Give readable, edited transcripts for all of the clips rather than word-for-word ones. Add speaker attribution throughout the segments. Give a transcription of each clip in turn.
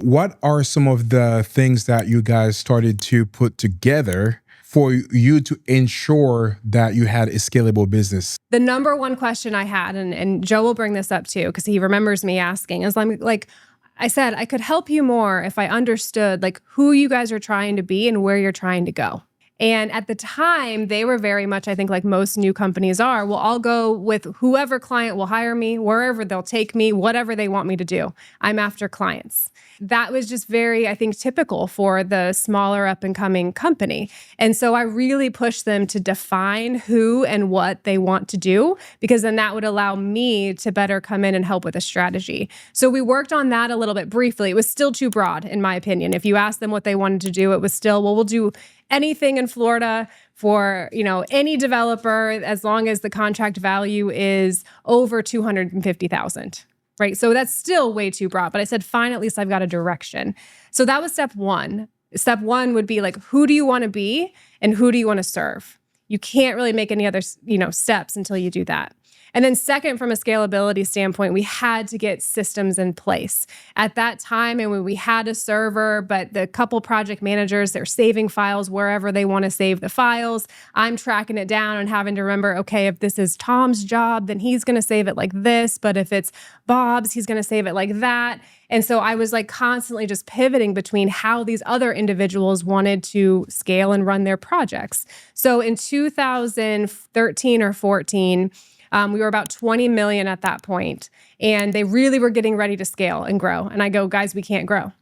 Speaker 1: What are some of the things that you guys started to put together for you to ensure that you had a scalable business?
Speaker 2: The number one question I had, and Joe will bring this up too, because he remembers me asking, is like, I said, I could help you more if I understood like who you guys are trying to be and where you're trying to go. And at the time, they were very much, I think, like most new companies are, well, I'll go with whoever client will hire me, wherever they'll take me, whatever they want me to do. I'm after clients. That was just very, I think, typical for the smaller up and coming company. And so I really pushed them to define who and what they want to do, because then that would allow me to better come in and help with a strategy. So we worked on that a little bit briefly. It was still too broad, in my opinion. If you asked them what they wanted to do, it was still, well, we'll do anything in Florida for, any developer, as long as the contract value is over $250,000, right? So that's still way too broad. But I said, fine, at least I've got a direction. So that was step one. Step one would be like, who do you want to be and who do you want to serve? You can't really make any other, steps until you do that. And then second, from a scalability standpoint, we had to get systems in place. At that time, and when we had a server, but the couple project managers, they're saving files wherever they want to save the files. I'm tracking it down and having to remember, okay, if this is Tom's job, then he's going to save it like this. But if it's Bob's, he's going to save it like that. And so I was like constantly just pivoting between how these other individuals wanted to scale and run their projects. So in 2013 or 14, we were about 20 million at that point, and they really were getting ready to scale and grow. And I go, guys, we can't grow.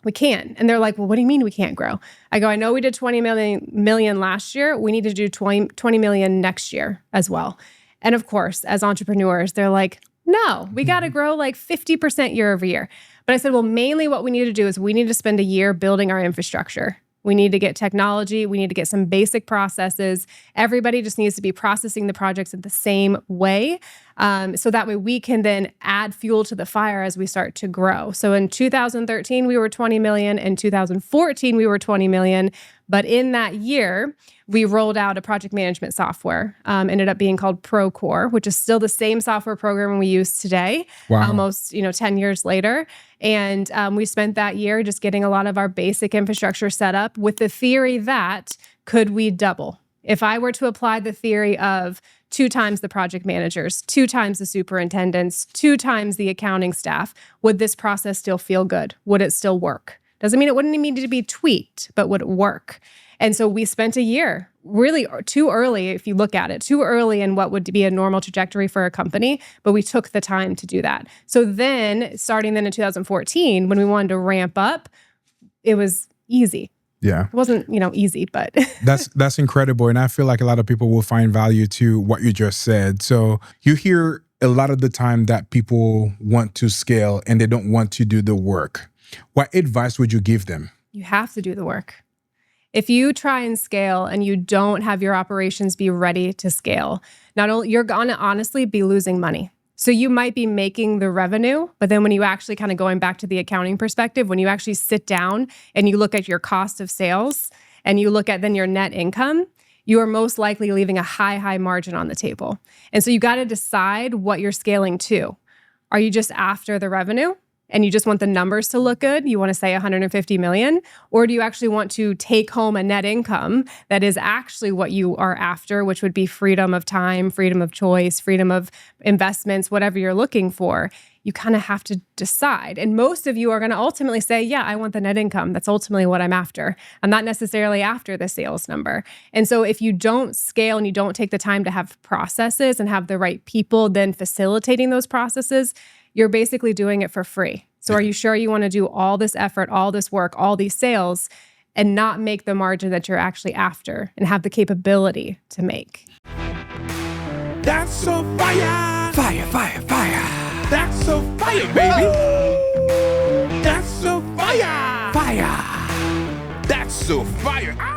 Speaker 2: We can't. And they're like, well, what do you mean we can't grow? I go, I know we did 20 million last year. We need to do 20 million next year as well. And of course, as entrepreneurs, they're like, no, we got to grow like 50% year over year. But I said, well, mainly what we need to do is we need to spend a year building our infrastructure. We need to get technology. We need to get some basic processes. Everybody just needs to be processing the projects in the same way. So that way we can then add fuel to the fire as we start to grow. So in 2013, we were 20 million. In 2014, we were 20 million. But in that year, we rolled out a project management software, ended up being called Procore, which is still the same software program we use today, almost 10 years later. And we spent that year just getting a lot of our basic infrastructure set up with the theory that could we double? If I were to apply the theory of 2 times the project managers, 2 times the superintendents, 2 times the accounting staff, would this process still feel good? Would it still work? Doesn't mean it wouldn't need to be tweaked, but would it work? And so we spent a year, really too early, if you look at it, too early in what would be a normal trajectory for a company, but we took the time to do that. So then, starting then in 2014, when we wanted to ramp up, it was easy.
Speaker 1: Yeah.
Speaker 2: It wasn't, easy, but
Speaker 1: that's incredible. And I feel like a lot of people will find value to what you just said. So you hear a lot of the time that people want to scale and they don't want to do the work. What advice would you give them?
Speaker 2: You have to do the work. If you try and scale and you don't have your operations be ready to scale, not only you're going to honestly be losing money. So you might be making the revenue, but then when you actually kind of going back to the accounting perspective, when you actually sit down and you look at your cost of sales and you look at then your net income, you are most likely leaving a high margin on the table. And so you got to decide what you're scaling to. Are you just after the revenue? And you just want the numbers to look good, you want to say 150 million, or do you actually want to take home a net income that is actually what you are after, which would be freedom of time, freedom of choice, freedom of investments, whatever you're looking for. You kind of have to decide. And most of you are going to ultimately say, yeah, I want the net income. That's ultimately what I'm after. I'm not necessarily after the sales number. And so if you don't scale and you don't take the time to have processes and have the right people then facilitating those processes, you're basically doing it for free. So are you sure you want to do all this effort, all this work, all these sales, and not make the margin that you're actually after and have the capability to make?
Speaker 3: That's so fire!
Speaker 4: Fire, fire, fire!
Speaker 3: That's so fire, baby! That's so fire!
Speaker 4: Fire!
Speaker 3: That's so fire!